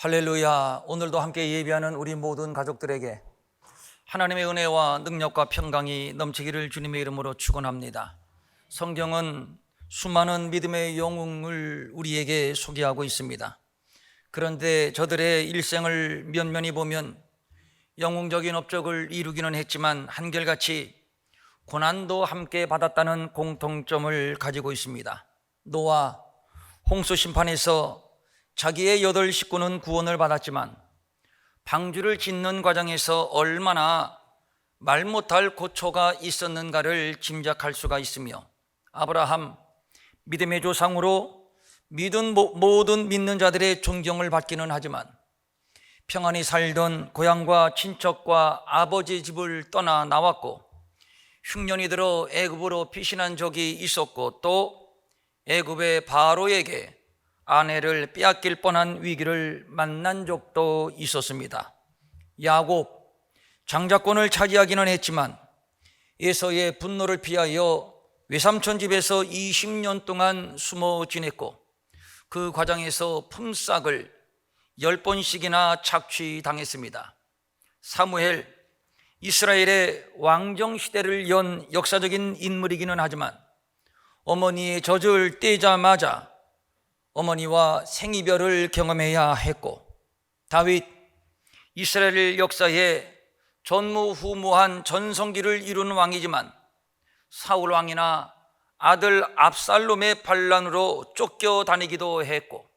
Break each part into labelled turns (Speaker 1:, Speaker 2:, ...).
Speaker 1: 할렐루야. 오늘도 함께 예배하는 우리 모든 가족들에게 하나님의 은혜와 능력과 평강이 넘치기를 주님의 이름으로 축원합니다. 성경은 수많은 믿음의 영웅을 우리에게 소개하고 있습니다. 그런데 저들의 일생을 면면히 보면 영웅적인 업적을 이루기는 했지만 한결같이 고난도 함께 받았다는 공통점을 가지고 있습니다. 노아 홍수 심판에서 자기의 8 식구는 구원을 받았지만 방주를 짓는 과정에서 얼마나 말 못할 고초가 있었는가를 짐작할 수가 있으며, 아브라함 믿음의 조상으로 모든 믿는 자들의 존경을 받기는 하지만 평안히 살던 고향과 친척과 아버지 집을 떠나 나왔고 흉년이 들어 애굽으로 피신한 적이 있었고, 또 애굽의 바로에게 아내를 빼앗길 뻔한 위기를 만난 적도 있었습니다. 야곱 장자권을 차지하기는 했지만 에서의 분노를 피하여 외삼촌 집에서 20년 동안 숨어 지냈고 그 과정에서 품삯을 10번씩이나 착취당했습니다. 사무엘 이스라엘의 왕정시대를 연 역사적인 인물이기는 하지만 어머니의 젖을 떼자마자 어머니와 생이별을 경험해야 했고, 다윗 이스라엘 역사에 전무후무한 전성기를 이룬 왕이지만 사울 왕이나 아들 압살롬의 반란으로 쫓겨다니기도 했고,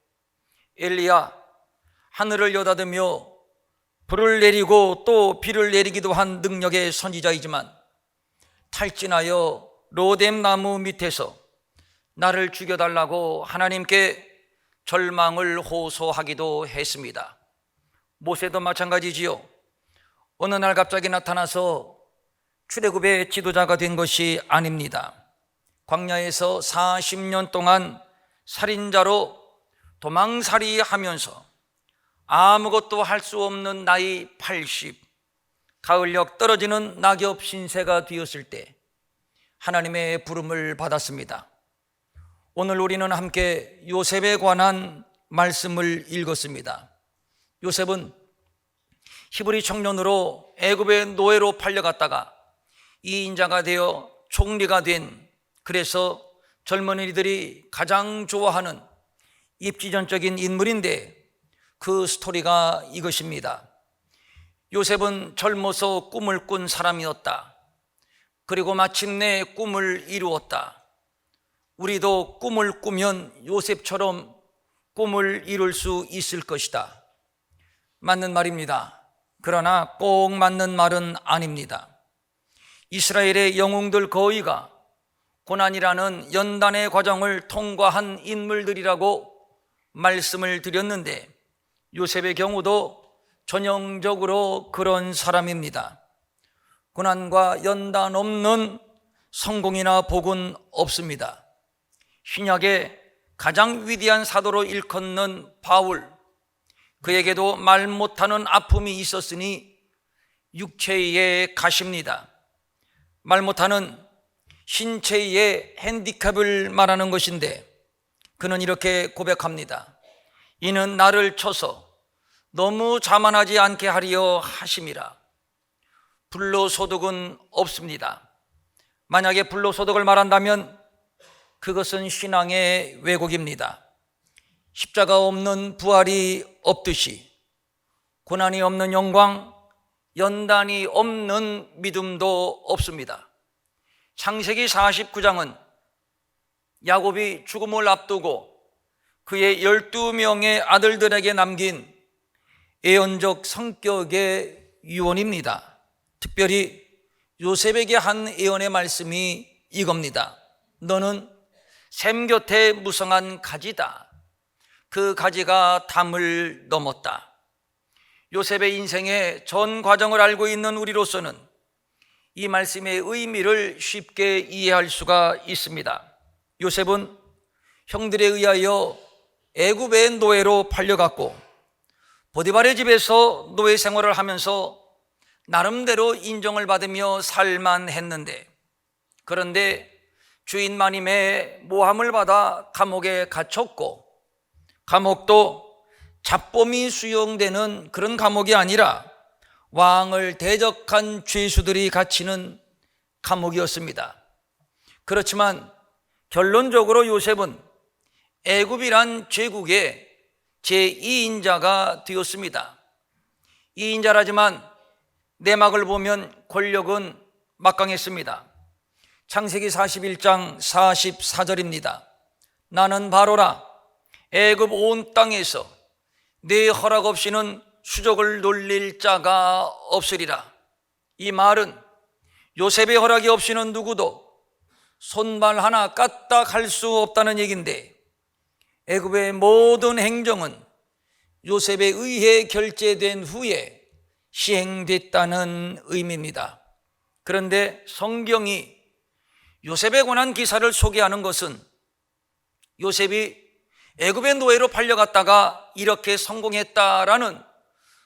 Speaker 1: 엘리야 하늘을 여닫으며 불을 내리고 또 비를 내리기도 한 능력의 선지자이지만 탈진하여 로뎀 나무 밑에서 나를 죽여달라고 하나님께 절망을 호소하기도 했습니다. 모세도 마찬가지지요. 어느 날 갑자기 나타나서 출애굽의 지도자가 된 것이 아닙니다. 광야에서 40년 동안 살인자로 도망살이 하면서 아무것도 할 수 없는 나이 80, 가을녘 떨어지는 낙엽 신세가 되었을 때 하나님의 부름을 받았습니다. 오늘 우리는 함께 요셉에 관한 말씀을 읽었습니다. 요셉은 히브리 청년으로 애굽의 노예로 팔려갔다가 2인자가 되어 총리가 된, 그래서 젊은이들이 가장 좋아하는 입지전적인 인물인데 그 스토리가 이것입니다. 요셉은 젊어서 꿈을 꾼 사람이었다. 그리고 마침내 꿈을 이루었다. 우리도 꿈을 꾸면 요셉처럼 꿈을 이룰 수 있을 것이다. 맞는 말입니다. 그러나 꼭 맞는 말은 아닙니다. 이스라엘의 영웅들 거의가 고난이라는 연단의 과정을 통과한 인물들이라고 말씀을 드렸는데, 요셉의 경우도 전형적으로 그런 사람입니다. 고난과 연단 없는 성공이나 복은 없습니다. 신약의 가장 위대한 사도로 일컫는 바울, 그에게도 말 못하는 아픔이 있었으니 육체의 가십니다. 말 못하는 신체의 핸디캡을 말하는 것인데, 그는 이렇게 고백합니다. 이는 나를 쳐서 너무 자만하지 않게 하려 하심이라. 불로소득은 없습니다. 만약에 불로소득을 말한다면 그것은 신앙의 왜곡입니다. 십자가 없는 부활이 없듯이 고난이 없는 영광, 연단이 없는 믿음도 없습니다. 창세기 49장은 야곱이 죽음을 앞두고 그의 12명의 아들들에게 남긴 예언적 성격의 유언입니다. 특별히 요셉에게 한 예언의 말씀이 이겁니다. 너는 샘 곁에 무성한 가지다. 그 가지가 담을 넘었다. 요셉의 인생의 전 과정을 알고 있는 우리로서는 이 말씀의 의미를 쉽게 이해할 수가 있습니다. 요셉은 형들에 의하여 애굽의 노예로 팔려갔고 보디발의 집에서 노예 생활을 하면서 나름대로 인정을 받으며 살만했는데, 그런데 주인 마님의 모함을 받아 감옥에 갇혔고, 감옥도 잡범이 수용되는 그런 감옥이 아니라 왕을 대적한 죄수들이 갇히는 감옥이었습니다. 그렇지만 결론적으로 요셉은 애굽이란 제국의 제2인자가 되었습니다. 2인자라지만 내막을 보면 권력은 막강했습니다. 창세기 41장 44절입니다. 나는 바로라 애굽 온 땅에서 네 허락 없이는 수족을 놀릴 자가 없으리라. 이 말은 요셉의 허락이 없이는 누구도 손발 하나 까딱 할 수 없다는 얘기인데, 애굽의 모든 행정은 요셉에 의해 결제된 후에 시행됐다는 의미입니다. 그런데 성경이 요셉에 관한 기사를 소개하는 것은 요셉이 애굽의 노예로 팔려갔다가 이렇게 성공했다라는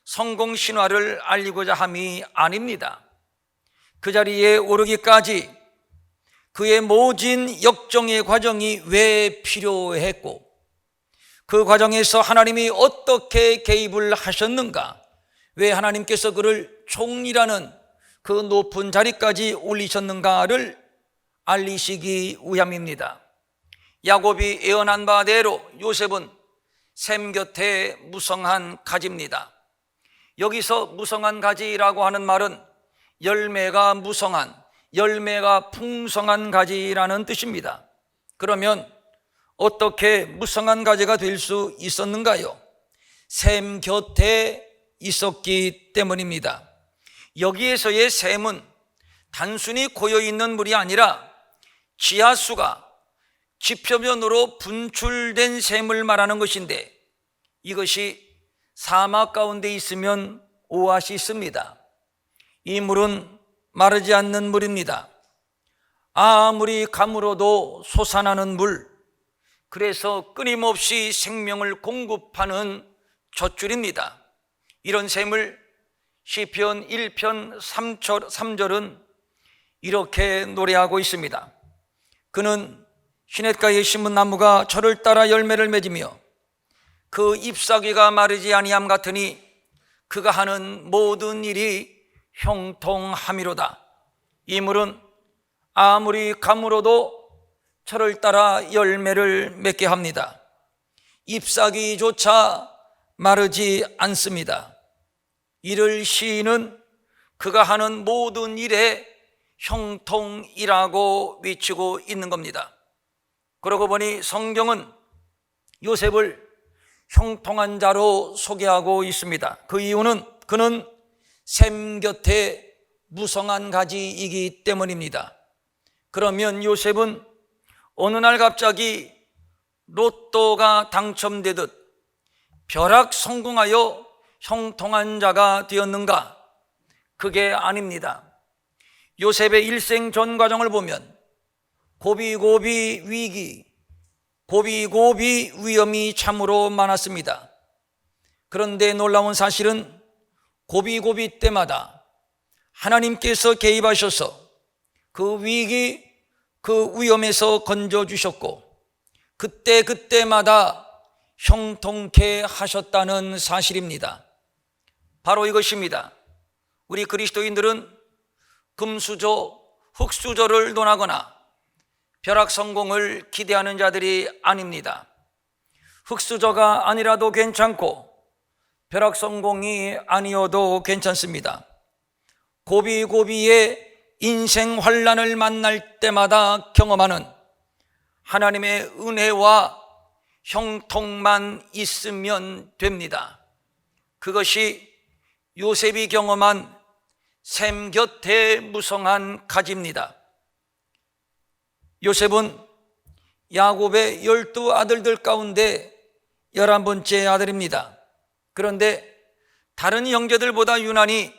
Speaker 1: 성공 신화를 알리고자 함이 아닙니다. 그 자리에 오르기까지 그의 모진 역정의 과정이 왜 필요했고, 그 과정에서 하나님이 어떻게 개입을 하셨는가, 왜 하나님께서 그를 총리라는 그 높은 자리까지 올리셨는가를 알리시기 위함입니다. 야곱이 예언한 바대로 요셉은 셈 곁에 무성한 가지입니다. 여기서 무성한 가지라고 하는 말은 열매가 무성한, 열매가 풍성한 가지라는 뜻입니다. 그러면 어떻게 무성한 가지가 될 수 있었는가요? 셈 곁에 있었기 때문입니다. 여기에서의 셈은 단순히 고여있는 물이 아니라 지하수가 지표면으로 분출된 셈을 말하는 것인데, 이것이 사막 가운데 있으면 오아시스입니다. 이 물은 마르지 않는 물입니다. 아무리 가물어도 솟아나는 물, 그래서 끊임없이 생명을 공급하는 젖줄입니다. 이런 셈을 시편 1편 3절은 이렇게 노래하고 있습니다. 그는 시냇가에 심은 나무가 저를 따라 열매를 맺으며 그 잎사귀가 마르지 아니함 같으니 그가 하는 모든 일이 형통함이로다. 이 물은 아무리 가물어도 저를 따라 열매를 맺게 합니다. 잎사귀조차 마르지 않습니다. 이를 시인은 그가 하는 모든 일에 형통이라고 외치고 있는 겁니다. 그러고 보니 성경은 요셉을 형통한 자로 소개하고 있습니다. 그 이유는 그는 셈 곁에 무성한 가지이기 때문입니다. 그러면 요셉은 어느 날 갑자기 로또가 당첨되듯 벼락 성공하여 형통한 자가 되었는가? 그게 아닙니다. 요셉의 일생 전 과정을 보면 고비고비 위기, 고비고비 위험이 참으로 많았습니다. 그런데 놀라운 사실은 고비고비 때마다 하나님께서 개입하셔서 그 위기, 그 위험에서 건져주셨고 그때마다 형통케 하셨다는 사실입니다. 바로 이것입니다. 우리 그리스도인들은 금수저, 흙수저를 논하거나 벼락 성공을 기대하는 자들이 아닙니다. 흙수저가 아니라도 괜찮고 벼락 성공이 아니어도 괜찮습니다. 고비고비의 인생 환난을 만날 때마다 경험하는 하나님의 은혜와 형통만 있으면 됩니다. 그것이 요셉이 경험한 셈 곁에 무성한 가지입니다. 요셉은 야곱의 12 아들들 가운데 11번째 아들입니다. 그런데 다른 형제들보다 유난히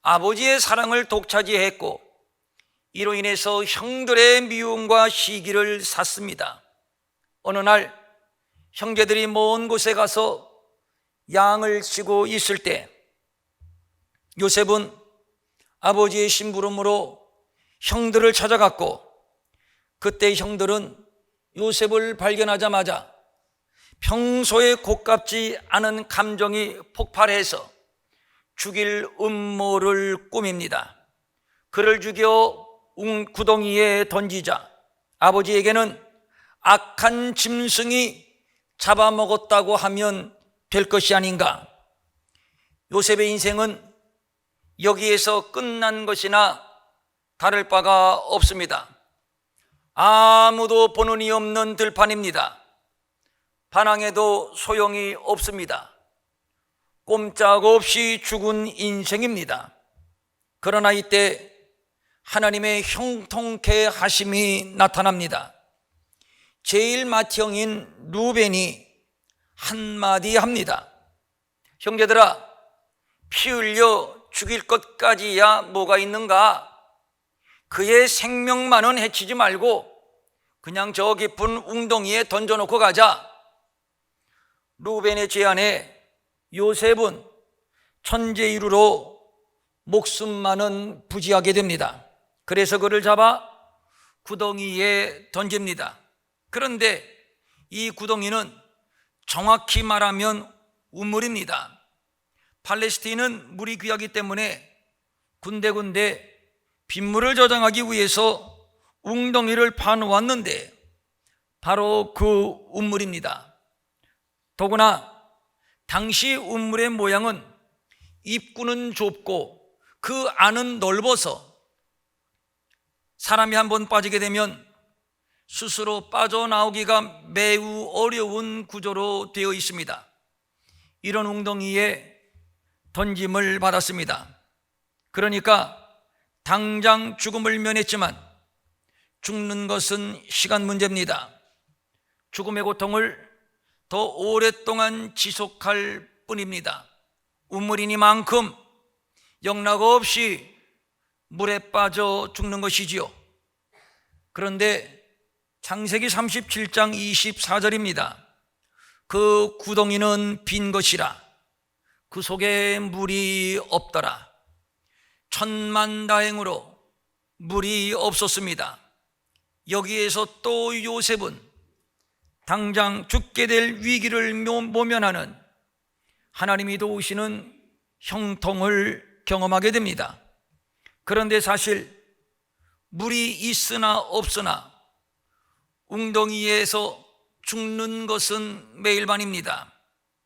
Speaker 1: 아버지의 사랑을 독차지했고 이로 인해서 형들의 미움과 시기를 샀습니다. 어느 날 형제들이 먼 곳에 가서 양을 치고 있을 때 요셉은 아버지의 심부름으로 형들을 찾아갔고, 그때 형들은 요셉을 발견하자마자 평소에 고깝지 않은 감정이 폭발해서 죽일 음모를 꾸밉니다. 그를 죽여 구덩이에 던지자 아버지에게는 악한 짐승이 잡아먹었다고 하면 될 것이 아닌가. 요셉의 인생은 여기에서 끝난 것이나 다를 바가 없습니다. 아무도 보는이 없는 들판입니다. 반항해도 소용이 없습니다. 꼼짝없이 죽은 인생입니다. 그러나 이때 하나님의 형통케 하심이 나타납니다. 제일 맏형인 루벤이 한마디 합니다. 형제들아, 피 흘려 죽일 것까지야 뭐가 있는가? 그의 생명만은 해치지 말고 그냥 저 깊은 웅덩이에 던져놓고 가자. 루벤의 제안에 요셉은 천재이루로 목숨만은 부지하게 됩니다. 그래서 그를 잡아 구덩이에 던집니다. 그런데 이 구덩이는 정확히 말하면 우물입니다. 팔레스틴은 물이 귀하기 때문에 군데군데 빗물을 저장하기 위해서 웅덩이를 파놓았는데 바로 그 우물입니다. 더구나 당시 우물의 모양은 입구는 좁고 그 안은 넓어서 사람이 한번 빠지게 되면 스스로 빠져나오기가 매우 어려운 구조로 되어 있습니다. 이런 웅덩이에 던짐을 받았습니다. 그러니까 당장 죽음을 면했지만 죽는 것은 시간 문제입니다. 죽음의 고통을 더 오랫동안 지속할 뿐입니다. 우물이니만큼 영락없이 물에 빠져 죽는 것이지요. 그런데 창세기 37장 24절입니다. 그 구덩이는 빈 것이라 그 속에 물이 없더라. 천만다행으로 물이 없었습니다. 여기에서 또 요셉은 당장 죽게 될 위기를 모면하는 하나님이 도우시는 형통을 경험하게 됩니다. 그런데 사실 물이 있으나 없으나 웅덩이에서 죽는 것은 매일반입니다.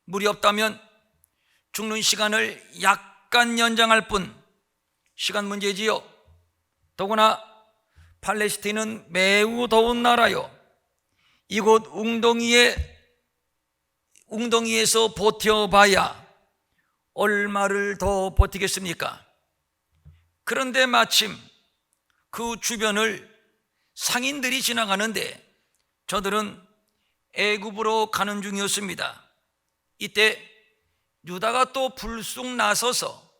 Speaker 1: 물이 없다면 죽는 시간을 약간 연장할 뿐 시간 문제지요. 더구나 팔레스틴은 매우 더운 나라요. 이곳 웅덩이에서 버텨봐야 얼마를 더 버티겠습니까? 그런데 마침 그 주변을 상인들이 지나가는데 저들은 애굽으로 가는 중이었습니다. 이때 유다가 또 불쑥 나서서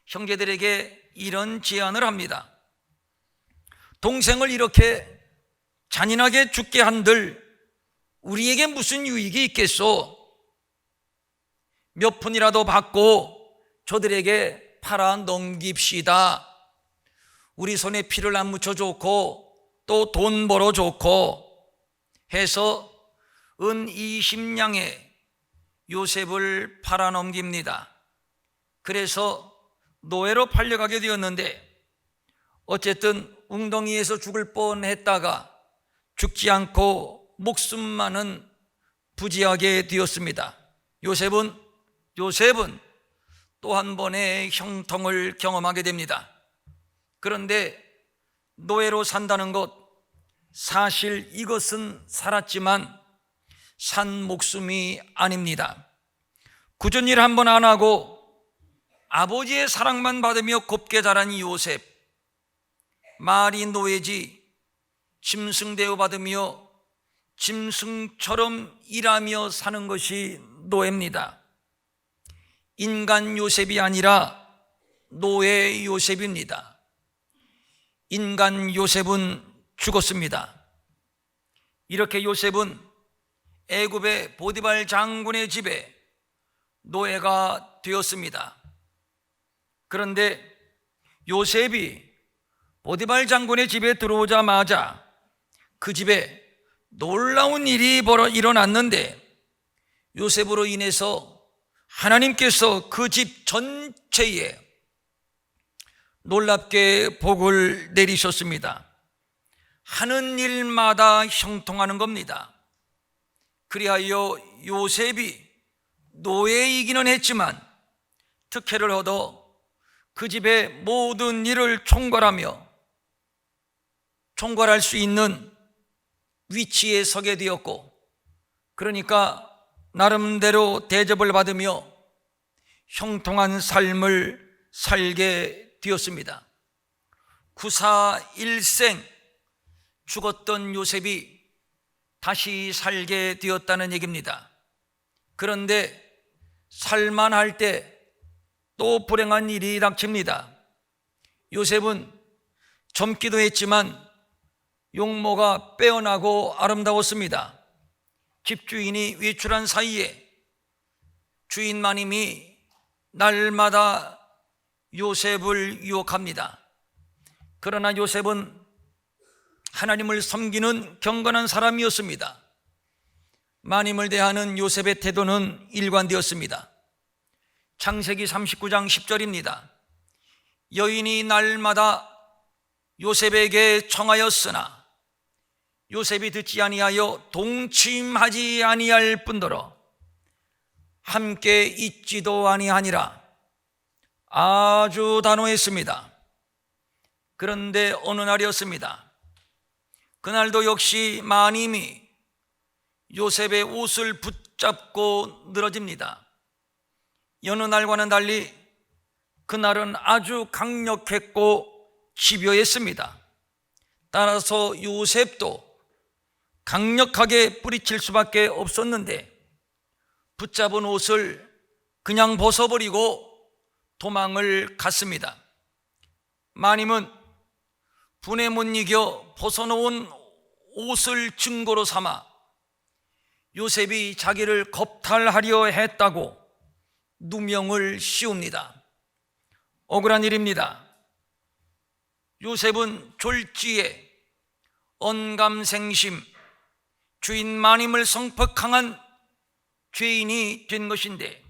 Speaker 1: 형제들에게 이런 제안을 합니다. 동생을 이렇게 잔인하게 죽게 한들 우리에게 무슨 유익이 있겠소? 몇 푼이라도 받고 저들에게 팔아 넘깁시다. 우리 손에 피를 안 묻혀 좋고 또 돈 벌어 좋고 해서 은 20냥에 요셉을 팔아 넘깁니다. 그래서 노예로 팔려가게 되었는데 어쨌든 웅덩이에서 죽을 뻔했다가 죽지 않고 목숨만은 부지하게 되었습니다. 요셉은 또 한 번의 형통을 경험하게 됩니다. 그런데 노예로 산다는 것, 사실 이것은 살았지만 산 목숨이 아닙니다. 굳은 일 한 번 안 하고 아버지의 사랑만 받으며 곱게 자란 이 요셉, 말이 노예지 짐승 대우받으며 짐승처럼 일하며 사는 것이 노예입니다. 인간 요셉이 아니라 노예 요셉입니다. 인간 요셉은 죽었습니다. 이렇게 요셉은 애굽의 보디발 장군의 집에 노예가 되었습니다. 그런데 요셉이 보디발 장군의 집에 들어오자마자 그 집에 놀라운 일이 일어났는데 요셉으로 인해서 하나님께서 그 집 전체에 놀랍게 복을 내리셨습니다. 하는 일마다 형통하는 겁니다. 그리하여 요셉이 노예이기는 했지만 특혜를 얻어 그 집의 모든 일을 총괄할 수 있는 위치에 서게 되었고, 그러니까 나름대로 대접을 받으며 형통한 삶을 살게 되었습니다. 구사일생 죽었던 요셉이 다시 살게 되었다는 얘기입니다. 그런데 살만할 때 또 불행한 일이 닥칩니다. 요셉은 젊기도 했지만 용모가 빼어나고 아름다웠습니다. 집주인이 외출한 사이에 주인 마님이 날마다 요셉을 유혹합니다. 그러나 요셉은 하나님을 섬기는 경건한 사람이었습니다. 마님을 대하는 요셉의 태도는 일관되었습니다. 창세기 39장 10절입니다. 여인이 날마다 요셉에게 청하였으나 요셉이 듣지 아니하여 동침하지 아니할 뿐더러 함께 있지도 아니하니라. 아주 단호했습니다. 그런데 어느 날이었습니다. 그날도 역시 마님이 요셉의 옷을 붙잡고 늘어집니다. 여느 날과는 달리 그날은 아주 강력했고 집요했습니다. 따라서 요셉도 강력하게 뿌리칠 수밖에 없었는데 붙잡은 옷을 그냥 벗어버리고 도망을 갔습니다. 마님은 분에 못 이겨 벗어놓은 옷을 증거로 삼아 요셉이 자기를 겁탈하려 했다고 누명을 씌웁니다. 억울한 일입니다. 요셉은 졸지에 언감생심, 주인 마님을 성폭행한 죄인이 된 것인데,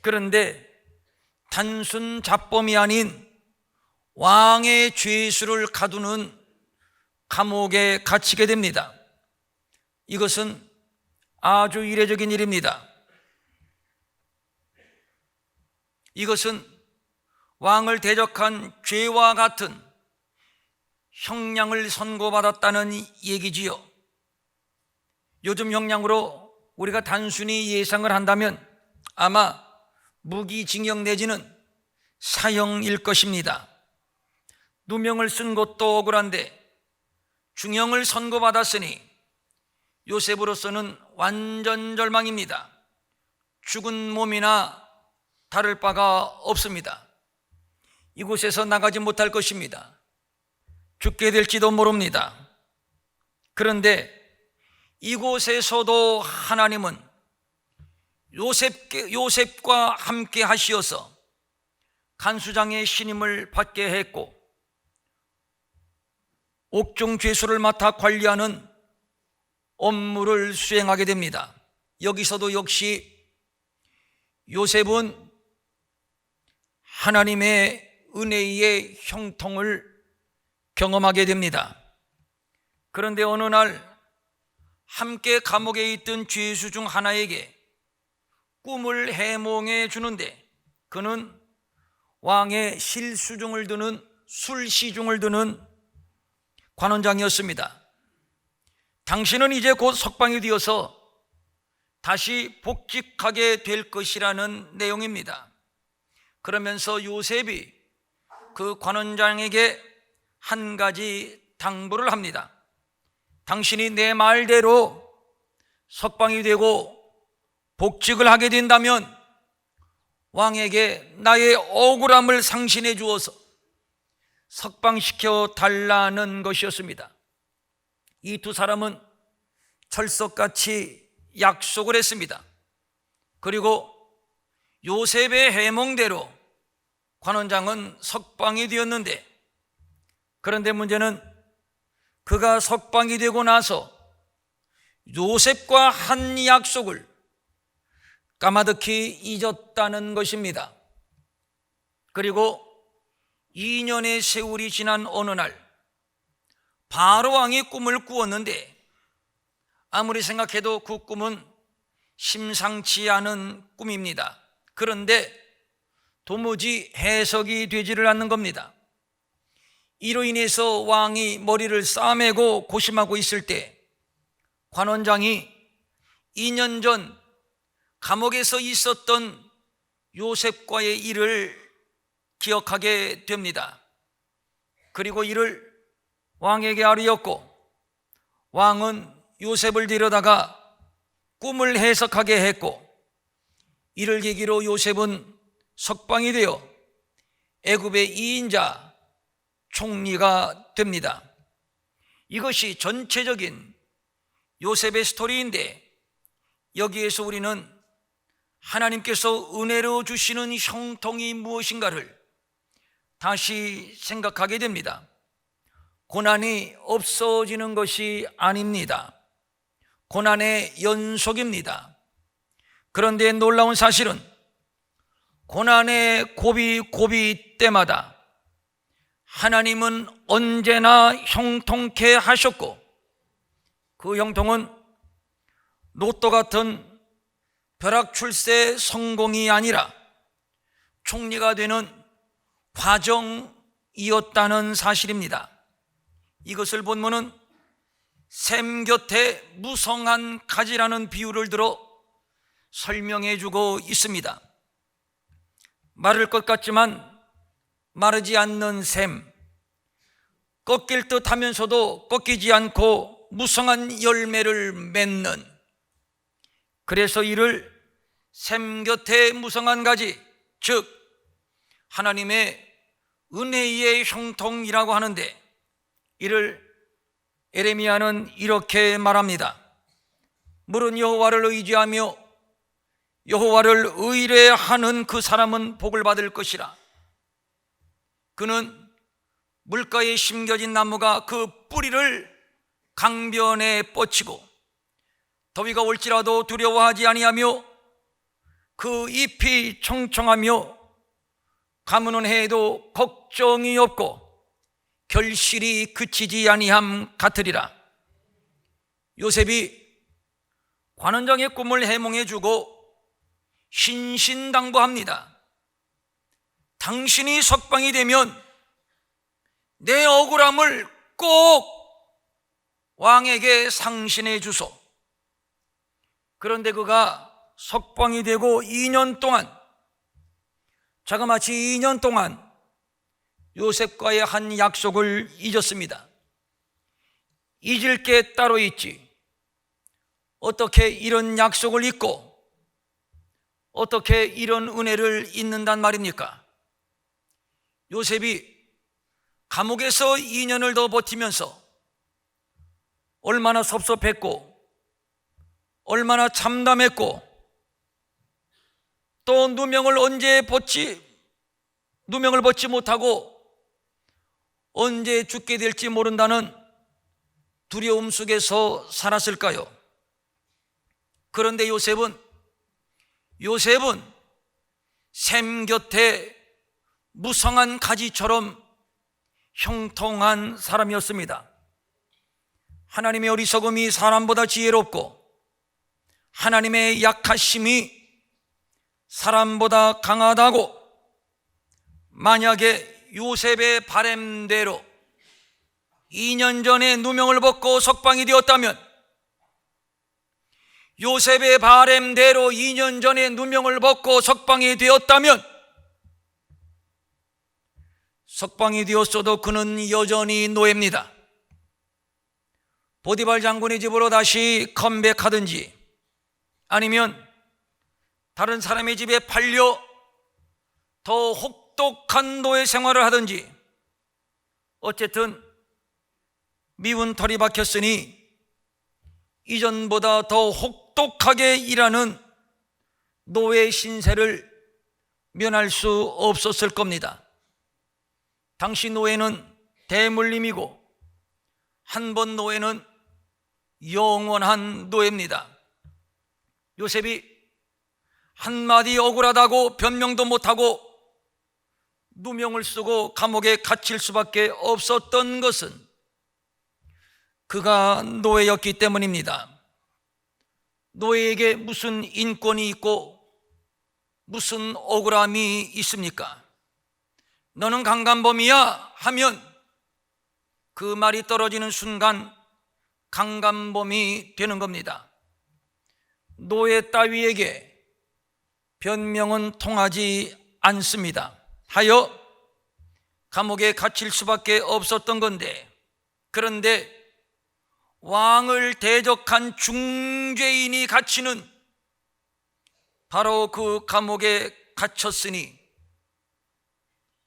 Speaker 1: 그런데 단순 잡범이 아닌 왕의 죄수를 가두는 감옥에 갇히게 됩니다. 이것은 아주 이례적인 일입니다. 이것은 왕을 대적한 죄와 같은 형량을 선고받았다는 얘기지요. 요즘 형량으로 우리가 단순히 예상을 한다면 아마 무기징역 내지는 사형일 것입니다. 누명을 쓴 것도 억울한데 중형을 선고받았으니 요셉으로서는 완전 절망입니다. 죽은 몸이나 다를 바가 없습니다. 이곳에서 나가지 못할 것입니다. 죽게 될지도 모릅니다. 그런데 이곳에서도 하나님은 요셉과 함께 하시어서 간수장의 신임을 받게 했고 옥중 죄수를 맡아 관리하는 업무를 수행하게 됩니다. 여기서도 역시 요셉은 하나님의 은혜의 형통을 경험하게 됩니다. 그런데 어느 날 함께 감옥에 있던 죄수 중 하나에게 꿈을 해몽해 주는데 그는 왕의 술시중을 드는 관원장이었습니다. 당신은 이제 곧 석방이 되어서 다시 복직하게 될 것이라는 내용입니다. 그러면서 요셉이 그 관원장에게 한 가지 당부를 합니다. 당신이 내 말대로 석방이 되고 복직을 하게 된다면 왕에게 나의 억울함을 상신해 주어서 석방시켜 달라는 것이었습니다. 이 두 사람은 철석같이 약속을 했습니다. 그리고 요셉의 해몽대로 관원장은 석방이 되었는데, 그런데 문제는 그가 석방이 되고 나서 요셉과 한 약속을 까마득히 잊었다는 것입니다. 그리고 2년의 세월이 지난 어느 날 바로 왕이 꿈을 꾸었는데 아무리 생각해도 그 꿈은 심상치 않은 꿈입니다. 그런데 도무지 해석이 되지를 않는 겁니다. 이로 인해서 왕이 머리를 싸매고 고심하고 있을 때 관원장이 2년 전 감옥에서 있었던 요셉과의 일을 기억하게 됩니다. 그리고 이를 왕에게 아뢰었고 왕은 요셉을 데려다가 꿈을 해석하게 했고 이를 계기로 요셉은 석방이 되어 애굽의 2인자 총리가 됩니다. 이것이 전체적인 요셉의 스토리인데 여기에서 우리는 하나님께서 은혜로 주시는 형통이 무엇인가를 다시 생각하게 됩니다. 고난이 없어지는 것이 아닙니다. 고난의 연속입니다. 그런데 놀라운 사실은 고난의 고비 때마다 하나님은 언제나 형통케 하셨고 그 형통은 로또 같은 벼락출세 성공이 아니라 총리가 되는 과정이었다는 사실입니다. 이것을 본문은 샘 곁에 무성한 가지라는 비유를 들어 설명해 주고 있습니다. 마를 것 같지만 마르지 않는 샘, 꺾일 듯 하면서도 꺾이지 않고 무성한 열매를 맺는, 그래서 이를 샘 곁에 무성한 가지, 즉 하나님의 은혜의 형통이라고 하는데 이를 에레미야는 이렇게 말합니다. 물은 여호와를 의지하며 여호와를 의뢰하는 그 사람은 복을 받을 것이라. 그는 물가에 심겨진 나무가 그 뿌리를 강변에 뻗치고 더위가 올지라도 두려워하지 아니하며 그 잎이 청청하며 가무는 해에도 걱정이 없고 결실이 그치지 아니함 같으리라. 요셉이 관원장의 꿈을 해몽해 주고 신신당부합니다. 당신이 석방이 되면 내 억울함을 꼭 왕에게 상신해 주소. 그런데 그가 석방이 되고 2년 동안, 자그마치 2년 동안 요셉과의 한 약속을 잊었습니다. 잊을 게 따로 있지. 어떻게 이런 약속을 잊고 어떻게 이런 은혜를 잊는단 말입니까? 요셉이 감옥에서 2년을 더 버티면서 얼마나 섭섭했고 얼마나 참담했고 또 누명을 벗지 못하고 언제 죽게 될지 모른다는 두려움 속에서 살았을까요? 그런데 요셉은 샘 곁에 무성한 가지처럼 형통한 사람이었습니다. 하나님의 어리석음이 사람보다 지혜롭고 하나님의 약하심이 사람보다 강하다고, 만약에 요셉의 바램대로 2년 전에 누명을 벗고 석방이 되었다면, 요셉의 바램대로 2년 전에 누명을 벗고 석방이 되었다면, 석방이 되었어도 그는 여전히 노예입니다. 보디발 장군의 집으로 다시 컴백하든지 아니면 다른 사람의 집에 팔려 더 혹독한 노예 생활을 하든지, 어쨌든 미운 털이 박혔으니 이전보다 더 혹독하게 일하는 노예 신세를 면할 수 없었을 겁니다. 당시 노예는 대물림이고 한 번 노예는 영원한 노예입니다. 요셉이 한마디 억울하다고 변명도 못하고 누명을 쓰고 감옥에 갇힐 수밖에 없었던 것은 그가 노예였기 때문입니다. 노예에게 무슨 인권이 있고 무슨 억울함이 있습니까? 너는 강간범이야 하면 그 말이 떨어지는 순간 강간범이 되는 겁니다. 노예 따위에게 변명은 통하지 않습니다. 하여 감옥에 갇힐 수밖에 없었던 건데, 그런데 왕을 대적한 중죄인이 갇히는 바로 그 감옥에 갇혔으니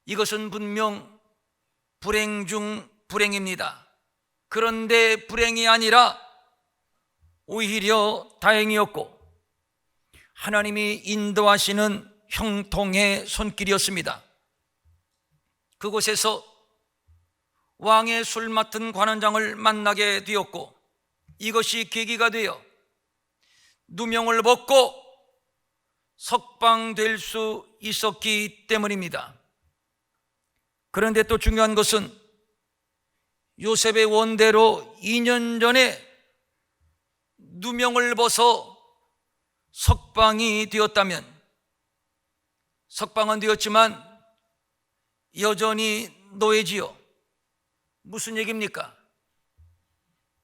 Speaker 1: 이것은 분명 불행 중 불행입니다. 그런데 불행이 아니라 오히려 다행이었고 하나님이 인도하시는 형통의 손길이었습니다. 그곳에서 왕의 술 맡은 관원장을 만나게 되었고 이것이 계기가 되어 누명을 벗고 석방될 수 있었기 때문입니다. 그런데 또 중요한 것은 요셉의 원대로 2년 전에 누명을 벗어 석방이 되었다면, 석방은 되었지만 여전히 노예지요. 무슨 얘기입니까?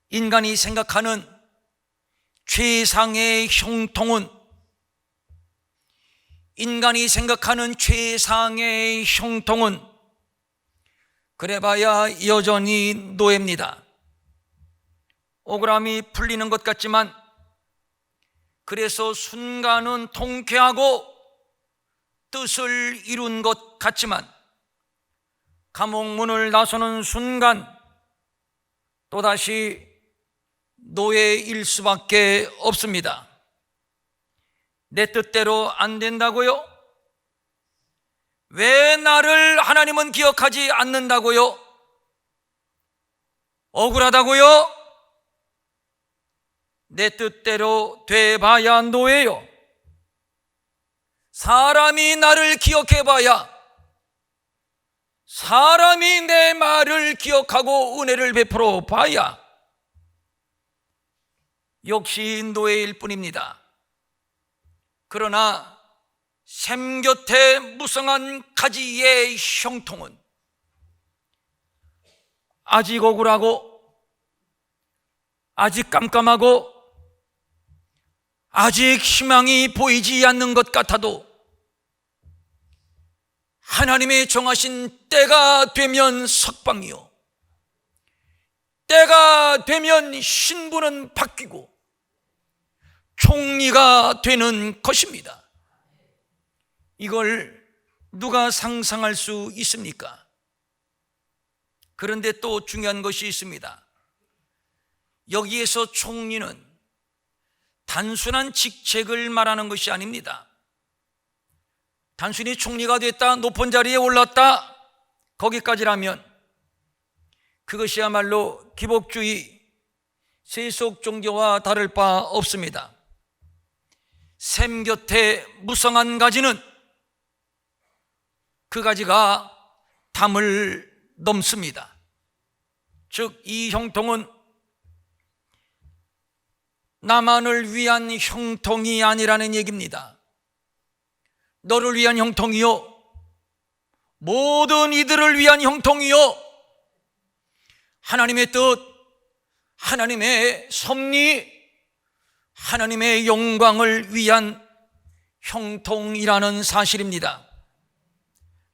Speaker 1: 인간이 생각하는 최상의 형통은, 인간이 생각하는 최상의 형통은 그래봐야 여전히 노예입니다. 억울함이 풀리는 것 같지만, 그래서 순간은 통쾌하고 뜻을 이룬 것 같지만 감옥 문을 나서는 순간 또다시 노예일 수밖에 없습니다. 내 뜻대로 안 된다고요? 왜 나를 하나님은 기억하지 않는다고요? 억울하다고요? 내 뜻대로 돼봐야 노예요. 사람이 나를 기억해봐야, 사람이 내 말을 기억하고 은혜를 베풀어 봐야 역시 노예일 뿐입니다. 그러나 샘 곁에 무성한 가지의 형통은 아직 억울하고 아직 깜깜하고 아직 희망이 보이지 않는 것 같아도 하나님의 정하신 때가 되면 석방이요, 때가 되면 신분은 바뀌고 총리가 되는 것입니다. 이걸 누가 상상할 수 있습니까? 그런데 또 중요한 것이 있습니다. 여기에서 총리는 단순한 직책을 말하는 것이 아닙니다. 단순히 총리가 됐다, 높은 자리에 올랐다, 거기까지라면 그것이야말로 기복주의, 세속 종교와 다를 바 없습니다. 샘 곁에 무성한 가지는 그 가지가 담을 넘습니다. 즉, 이 형통은 나만을 위한 형통이 아니라는 얘기입니다. 너를 위한 형통이요, 모든 이들을 위한 형통이요, 하나님의 뜻, 하나님의 섭리, 하나님의 영광을 위한 형통이라는 사실입니다.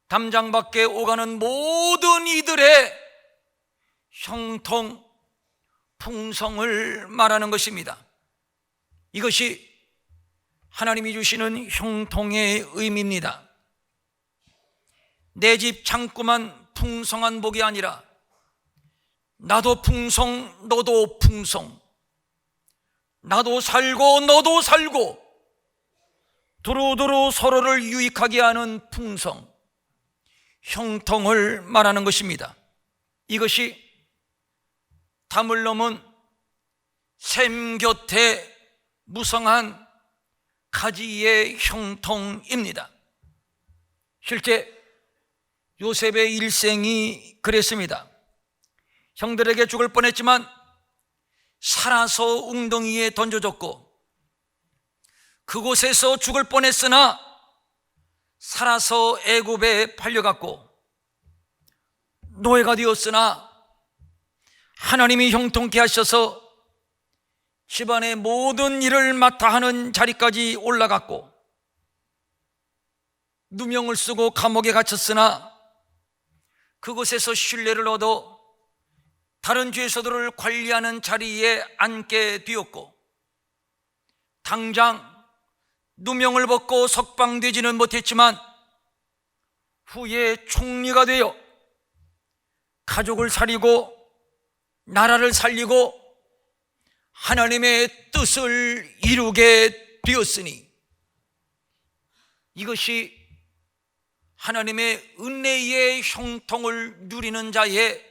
Speaker 1: 담장 밖에 오가는 모든 이들의 형통, 풍성을 말하는 것입니다. 이것이 하나님이 주시는 형통의 의미입니다. 내 집 창고만 풍성한 복이 아니라 나도 풍성, 너도 풍성, 나도 살고 너도 살고 두루두루 서로를 유익하게 하는 풍성, 형통을 말하는 것입니다. 이것이 담을 넘은 샘 곁에 무성한 가지의 형통입니다. 실제 요셉의 일생이 그랬습니다. 형들에게 죽을 뻔했지만 살아서 웅덩이에 던져졌고, 그곳에서 죽을 뻔했으나 살아서 애굽에 팔려갔고, 노예가 되었으나 하나님이 형통케 하셔서 집안의 모든 일을 맡아 하는 자리까지 올라갔고, 누명을 쓰고 감옥에 갇혔으나 그곳에서 신뢰를 얻어 다른 죄수들을 관리하는 자리에 앉게 되었고, 당장 누명을 벗고 석방되지는 못했지만 후에 총리가 되어 가족을 살리고 나라를 살리고 하나님의 뜻을 이루게 되었으니, 이것이 하나님의 은혜의 형통을 누리는 자의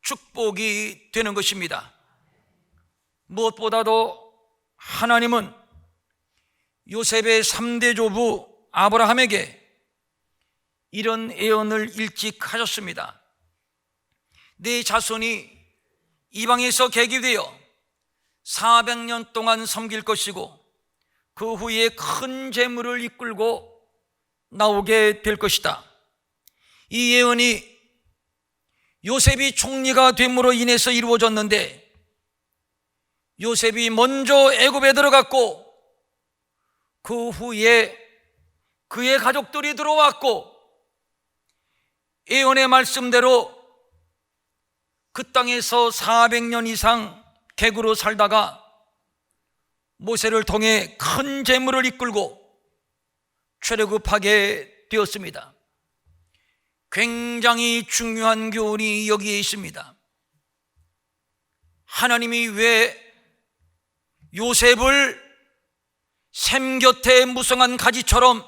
Speaker 1: 축복이 되는 것입니다. 무엇보다도 하나님은 요셉의 3대 조부 아브라함에게 이런 예언을 일찍 하셨습니다. 네 자손이 이방에서 계기되어 400년 동안 섬길 것이고 그 후에 큰 재물을 이끌고 나오게 될 것이다. 이 예언이 요셉이 총리가 됨으로 인해서 이루어졌는데, 요셉이 먼저 애굽에 들어갔고 그 후에 그의 가족들이 들어왔고, 예언의 말씀대로 그 땅에서 400년 이상 객으로 살다가 모세를 통해 큰 재물을 이끌고 출애굽하게 되었습니다. 굉장히 중요한 교훈이 여기에 있습니다. 하나님이 왜 요셉을 샘 곁에 무성한 가지처럼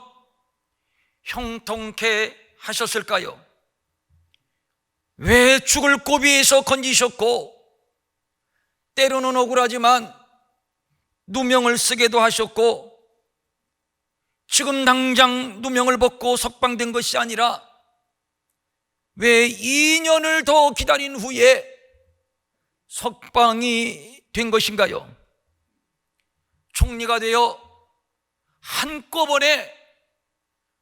Speaker 1: 형통케 하셨을까요? 왜 죽을 고비에서 건지셨고, 때로는 억울하지만 누명을 쓰게도 하셨고, 지금 당장 누명을 벗고 석방된 것이 아니라 왜 2년을 더 기다린 후에 석방이 된 것인가요? 총리가 되어 한꺼번에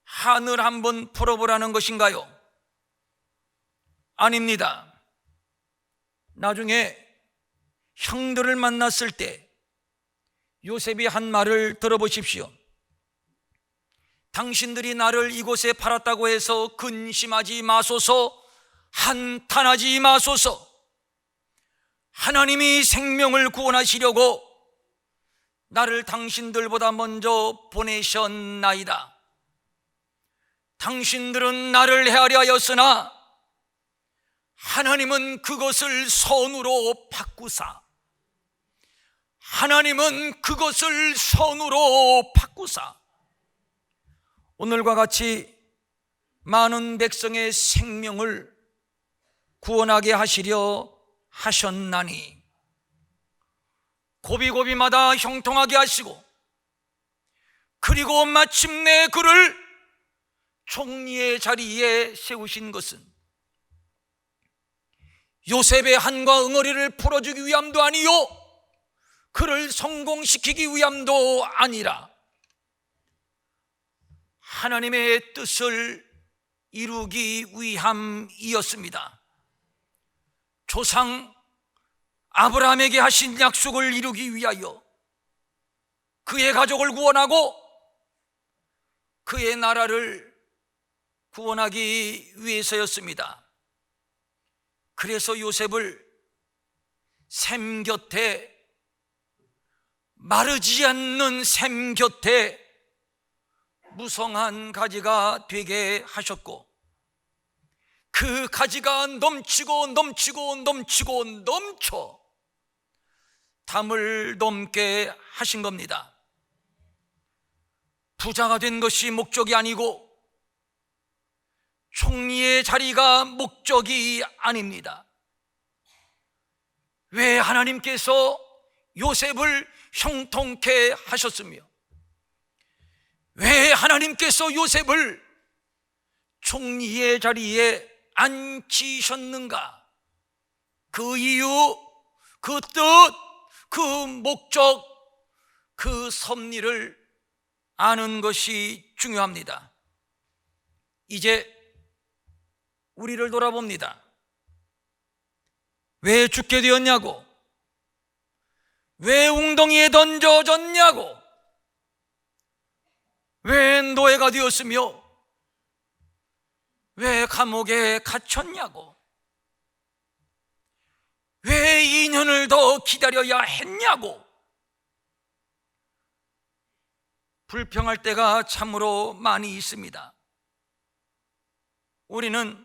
Speaker 1: 한을 한번 풀어보라는 것인가요? 아닙니다. 나중에 형들을 만났을 때 요셉이 한 말을 들어보십시오. 당신들이 나를 이곳에 팔았다고 해서 근심하지 마소서, 한탄하지 마소서. 하나님이 생명을 구원하시려고 나를 당신들보다 먼저 보내셨나이다. 당신들은 나를 헤아려 하였으나 하나님은 그것을 선으로 바꾸사, 하나님은 그것을 선으로 바꾸사 오늘과 같이 많은 백성의 생명을 구원하게 하시려 하셨나니, 고비고비마다 형통하게 하시고, 그리고 마침내 그를 총리의 자리에 세우신 것은 요셉의 한과 응어리를 풀어주기 위함도 아니요, 그를 성공시키기 위함도 아니라 하나님의 뜻을 이루기 위함이었습니다. 조상 아브라함에게 하신 약속을 이루기 위하여 그의 가족을 구원하고 그의 나라를 구원하기 위해서였습니다. 그래서 요셉을 샘 곁에, 마르지 않는 샘 곁에 무성한 가지가 되게 하셨고, 그 가지가 넘치고 넘치고 넘치고 넘쳐 담을 넘게 하신 겁니다. 부자가 된 것이 목적이 아니고 총리의 자리가 목적이 아닙니다. 왜 하나님께서 요셉을 형통케 하셨으며 왜 하나님께서 요셉을 총리의 자리에 앉히셨는가? 그 이유, 그 뜻, 그 목적, 그 섭리를 아는 것이 중요합니다. 이제 우리를 돌아봅니다. 왜 죽게 되었냐고? 왜 웅덩이에 던져졌냐고? 왜 노예가 되었으며 왜 감옥에 갇혔냐고? 왜 2년을 더 기다려야 했냐고? 불평할 때가 참으로 많이 있습니다. 우리는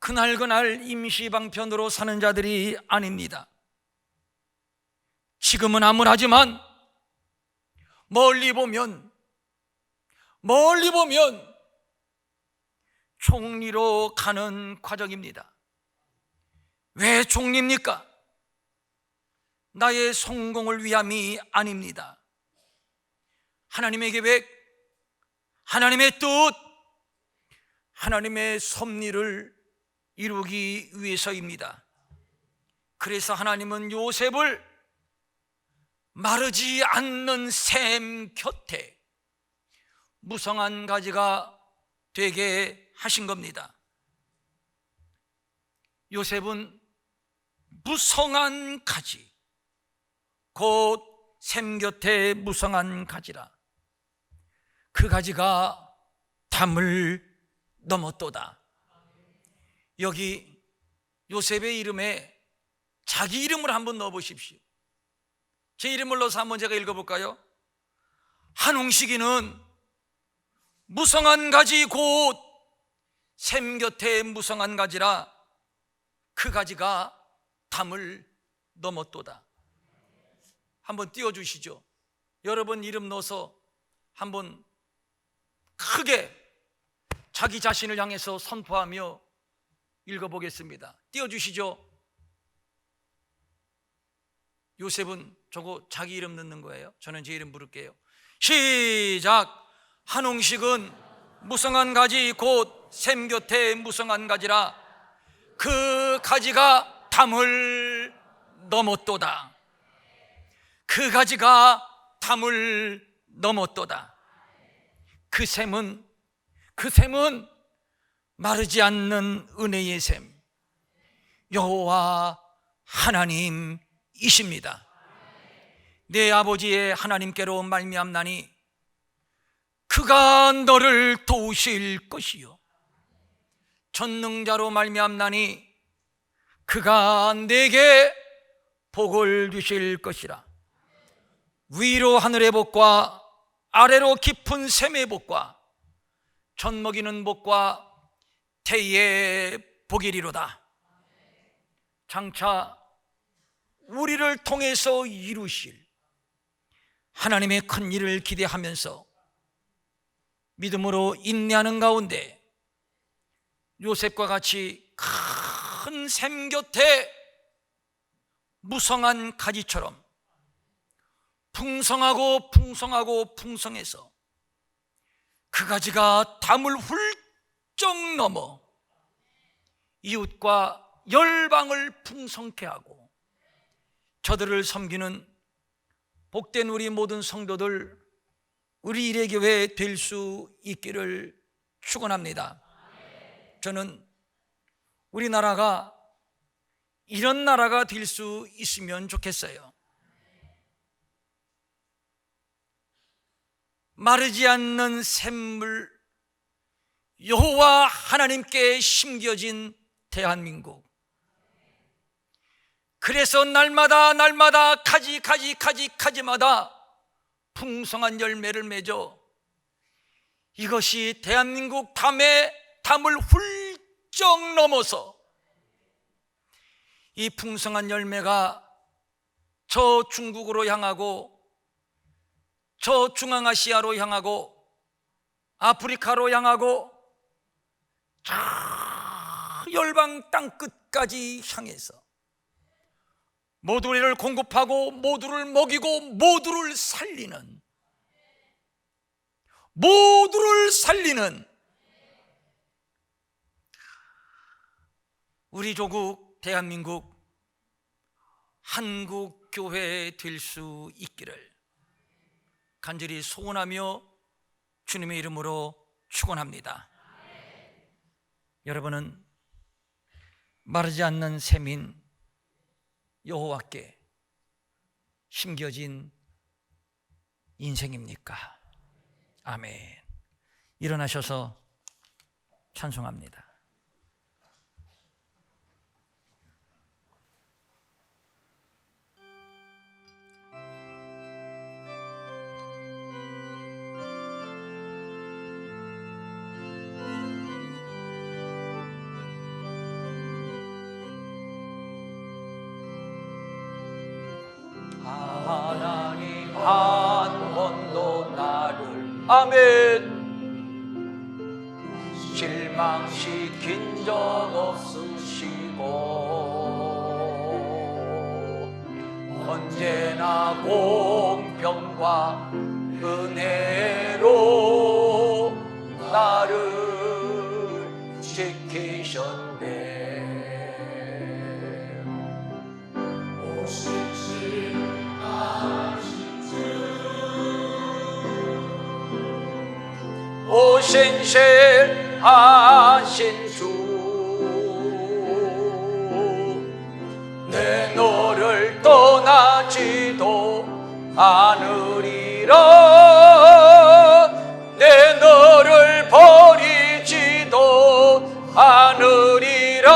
Speaker 1: 그날그날 임시방편으로 사는 자들이 아닙니다. 지금은 암울하지만 멀리 보면 총리로 가는 과정입니다. 왜 총리입니까? 나의 성공을 위함이 아닙니다. 하나님의 계획, 하나님의 뜻, 하나님의 섭리를 이루기 위해서입니다. 그래서 하나님은 요셉을 마르지 않는 샘 곁에 무성한 가지가 되게 하신 겁니다. 요셉은 무성한 가지, 곧 샘 곁에 무성한 가지라. 그 가지가 담을 넘었도다. 여기 요셉의 이름에 자기 이름을 한번 넣어 보십시오. 제 이름을 넣어서 한번 제가 읽어볼까요? 한홍식이는 무성한 가지 곧 샘 곁에 무성한 가지라. 그 가지가 담을 넘었도다. 한번 띄워주시죠. 여러분 이름 넣어서 한번 크게 자기 자신을 향해서 선포하며 읽어보겠습니다. 띄워주시죠. 요셉은 저거 자기 이름 넣는 거예요. 저는 제 이름 부를게요. 시작. 한홍식은 무성한 가지 곧 샘 곁에 무성한 가지라. 그 가지가 담을 넘었도다. 그 가지가 담을 넘었도다. 그 샘은 마르지 않는 은혜의 샘, 여호와 하나님이십니다. 내 아버지의 하나님께로 말미암나니 그가 너를 도우실 것이요, 전능자로 말미암나니 그가 내게 복을 주실 것이라. 위로 하늘의 복과 아래로 깊은 샘의 복과 젖 먹이는 복과 태의 복이리로다. 장차 우리를 통해서 이루실 하나님의 큰 일을 기대하면서 믿음으로 인내하는 가운데 요셉과 같이 큰 샘 곁에 무성한 가지처럼 풍성하고 풍성해서 그 가지가 담을 훌쩍 넘어 이웃과 열방을 풍성케 하고 저들을 섬기는 복된 우리 모든 성도들, 우리 일회교회 될 수 있기를 축원합니다. 저는 우리나라가 이런 나라가 될 수 있으면 좋겠어요. 마르지 않는 샘물, 여호와 하나님께 심겨진 대한민국. 그래서 날마다 가지마다 풍성한 열매를 맺어 이것이 대한민국 담을 훌쩍 넘어서 이 풍성한 열매가 저 중국으로 향하고 저 중앙아시아로 향하고 아프리카로 향하고 저 열방 땅끝까지 향해서 모두를 공급하고 모두를 먹이고 모두를 살리는 모두를 살리는 우리 조국 대한민국 한국교회 될 수 있기를 간절히 소원하며 주님의 이름으로 축원합니다. 여러분은 마르지 않는 샘인 여호와께 심겨진 인생입니까? 아멘. 일어나셔서 찬송합니다. 하나님 한 번도 나를 아멘 실망시킨 적 없으시고 언제나 공평과 은혜로 나를 지키셨네. 오신실하신 주 내 너를 떠나지도 않으리라 내 너를 버리지도 않으리라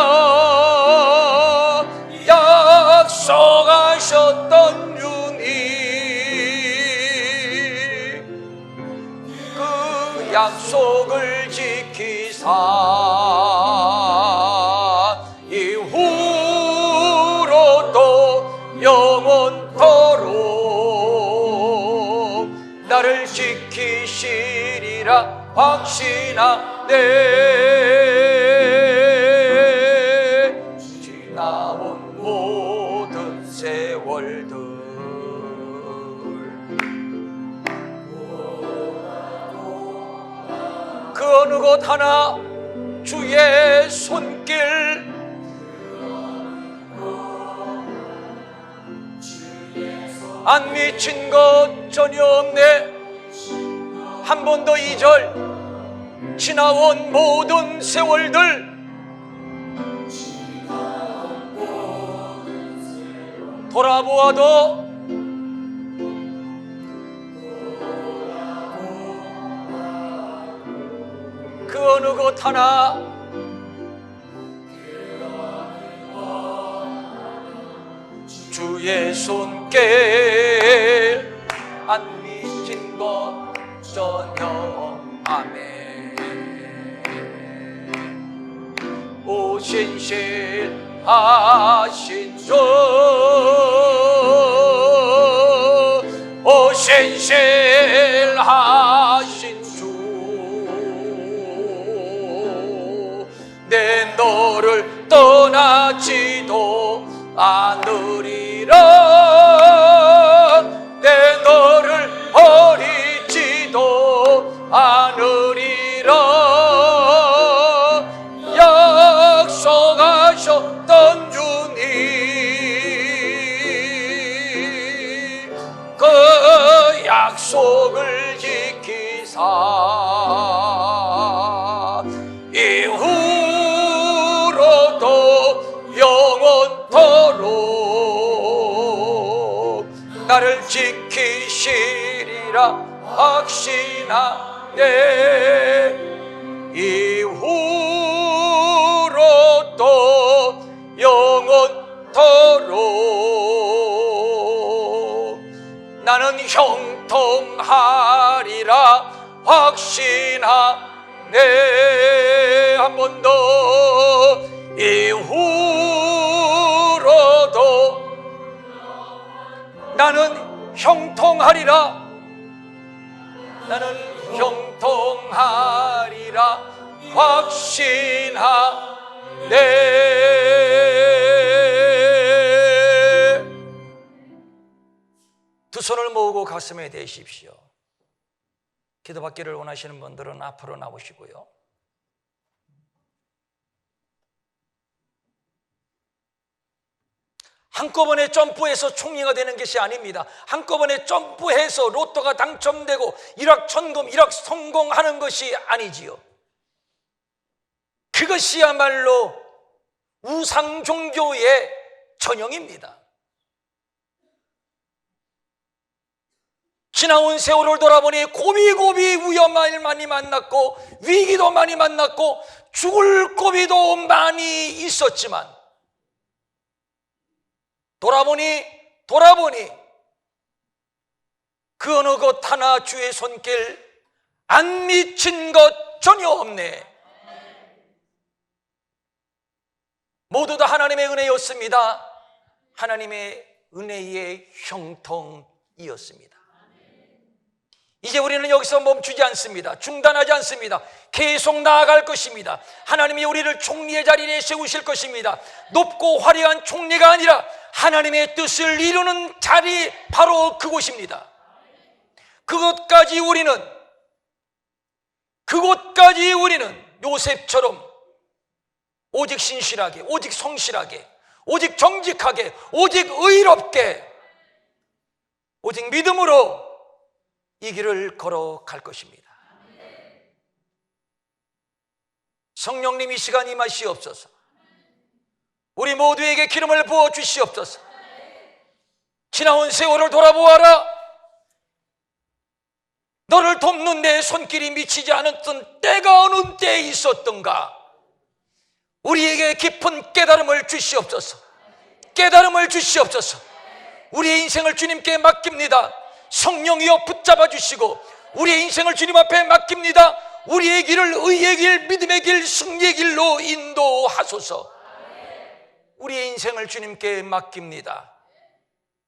Speaker 1: 약속하셨던 주님 그 약속을 지키사 이후로도 영원토록 나를 지키시리라 확신하네. 지나온 모든 세월들 그 어느 것 하나 주의 손길 안 미친 것 전혀 없네. 한 번도 이절 지나온 모든 세월들 돌아보아도 그 어느 것 하나 주의 손길 안 미친 것 전혀 아멘. 오신실하신 주 오신실하신 주 내 너를 떠나지도 않으리라 내 너를 버리지도 않으리라 약속하셨던 주님 그 약속을 지키사 이후로도 영원토록 나를 지키시리라 확신하네. 이후로도 영원토록 나는 형통하리라 확신하네. 한 번 더 이후로도 나는 형통하리라 나는 형통하리라 확신하네. 두 손을 모으고 가슴에 대십시오. 기도받기를 원하시는 분들은 앞으로 나오시고요. 한꺼번에 점프해서 총리가 되는 것이 아닙니다. 한꺼번에 점프해서 로또가 당첨되고 일확천금, 일확성공하는 것이 아니지요. 그것이야말로 우상 종교의 전형입니다. 지나온 세월을 돌아보니 고비고비 위험을 많이 만났고 위기도 많이 만났고 죽을 고비도 많이 있었지만 돌아보니 그 어느 것 하나 주의 손길 안 미친 것 전혀 없네. 모두 다 하나님의 은혜였습니다. 하나님의 은혜의 형통이었습니다. 이제 우리는 여기서 멈추지 않습니다. 중단하지 않습니다. 계속 나아갈 것입니다. 하나님이 우리를 총리의 자리에 세우실 것입니다. 높고 화려한 총리가 아니라 하나님의 뜻을 이루는 자리, 바로 그곳입니다. 그곳까지 우리는 요셉처럼 오직 신실하게, 오직 성실하게, 오직 정직하게, 오직 의롭게, 오직 믿음으로 이 길을 걸어갈 것입니다. 성령님, 이 시간 임하시옵소서. 우리 모두에게 기름을 부어 주시옵소서. 지나온 세월을 돌아보아라. 너를 돕는 내 손길이 미치지 않았던 때가 어느 때에 있었던가. 우리에게 깊은 깨달음을 주시옵소서. 깨달음을 주시옵소서. 우리의 인생을 주님께 맡깁니다. 성령이여 붙잡아 주시고 우리의 인생을 주님 앞에 맡깁니다. 우리의 길을 의의 길, 믿음의 길, 승리의 길로 인도하소서. 우리의 인생을 주님께 맡깁니다.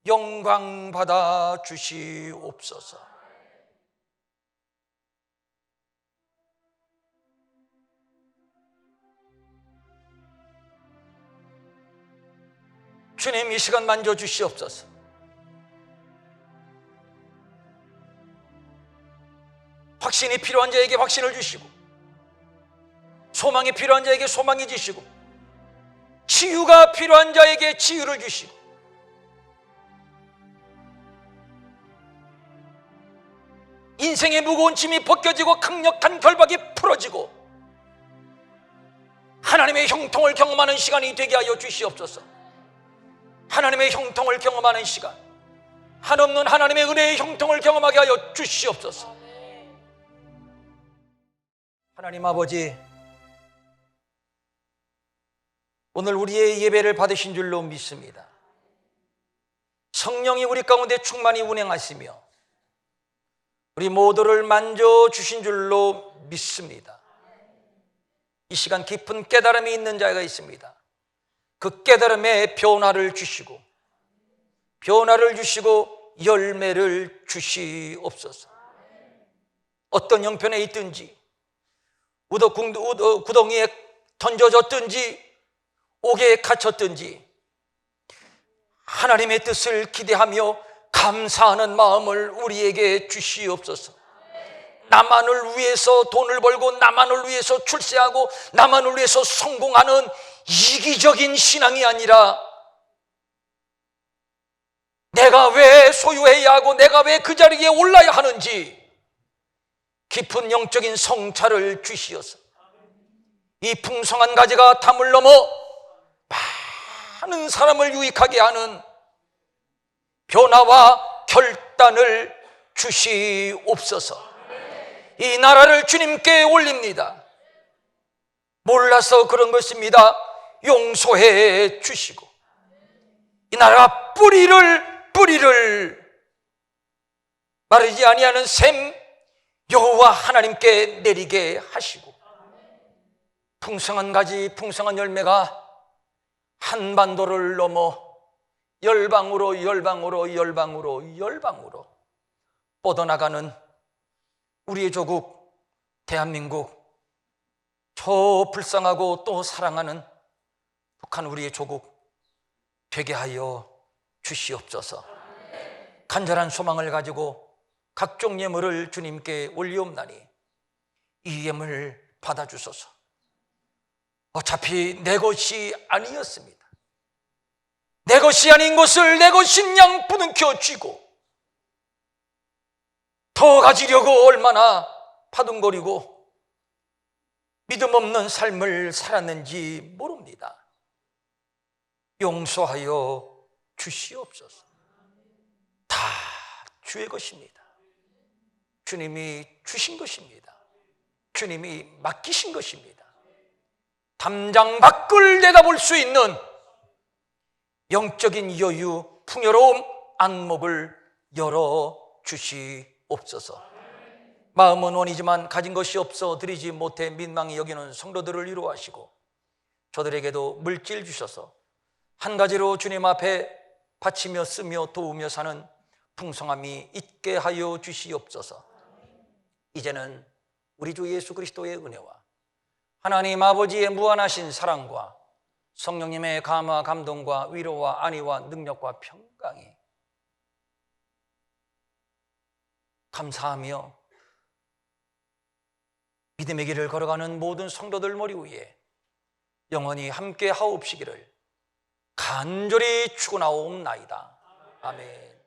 Speaker 1: 영광 받아 주시옵소서. 주님, 이 시간 만져 주시옵소서. 확신이 필요한 자에게 확신을 주시고 소망이 필요한 자에게 소망이 주시고 치유가 필요한 자에게 치유를 주시고 인생의 무거운 짐이 벗겨지고 강력한 결박이 풀어지고 하나님의 형통을 경험하는 시간이 되게 하여 주시옵소서. 하나님의 형통을 경험하는 시간, 한없는 하나님의 은혜의 형통을 경험하게 하여 주시옵소서. 하나님 아버지, 오늘 우리의 예배를 받으신 줄로 믿습니다. 성령이 우리 가운데 충만히 운행하시며 우리 모두를 만져주신 줄로 믿습니다. 이 시간 깊은 깨달음이 있는 자가 있습니다. 그 깨달음에 변화를 주시고 열매를 주시옵소서. 어떤 형편에 있든지 구덩이에 던져졌든지 옥에 갇혔든지 하나님의 뜻을 기대하며 감사하는 마음을 우리에게 주시옵소서. 나만을 위해서 돈을 벌고 나만을 위해서 출세하고 나만을 위해서 성공하는 이기적인 신앙이 아니라 내가 왜 소유해야 하고 내가 왜 그 자리에 올라야 하는지 깊은 영적인 성찰을 주시어서 이 풍성한 가지가 담을 넘어 많은 사람을 유익하게 하는 변화와 결단을 주시옵소서. 이 나라를 주님께 올립니다. 몰라서 그런 것입니다. 용서해 주시고 이 나라가 뿌리를 마르지 아니하는 샘 여호와 하나님께 내리게 하시고 풍성한 가지, 풍성한 열매가 한반도를 넘어 열방으로 뻗어나가는 우리의 조국 대한민국, 저 불쌍하고 또 사랑하는 북한 우리의 조국 되게 하여 주시옵소서. 간절한 소망을 가지고 각종 예물을 주님께 올리옵나니 이 예물 받아주소서. 어차피 내 것이 아니었습니다. 내 것이 아닌 것을 내 것인 양 부둥켜 쥐고 더 가지려고 얼마나 파둥거리고 믿음 없는 삶을 살았는지 모릅니다. 용서하여 주시옵소서. 다 주의 것입니다. 주님이 주신 것입니다. 주님이 맡기신 것입니다. 담장 밖을 내다볼 수 있는 영적인 여유, 풍요로움, 안목을 열어주시옵소서. 마음은 원이지만 가진 것이 없어 드리지 못해 민망히 여기는 성도들을 위로하시고 저들에게도 물질 주셔서 한 가지로 주님 앞에 바치며 쓰며 도우며 사는 풍성함이 있게 하여 주시옵소서. 이제는 우리 주 예수 그리스도의 은혜와 하나님 아버지의 무한하신 사랑과 성령님의 감화 감동과 위로와 안위와 능력과 평강이 감사하며 믿음의 길을 걸어가는 모든 성도들 머리 위에 영원히 함께 하옵시기를 간절히 축원하옵나이다. 아멘.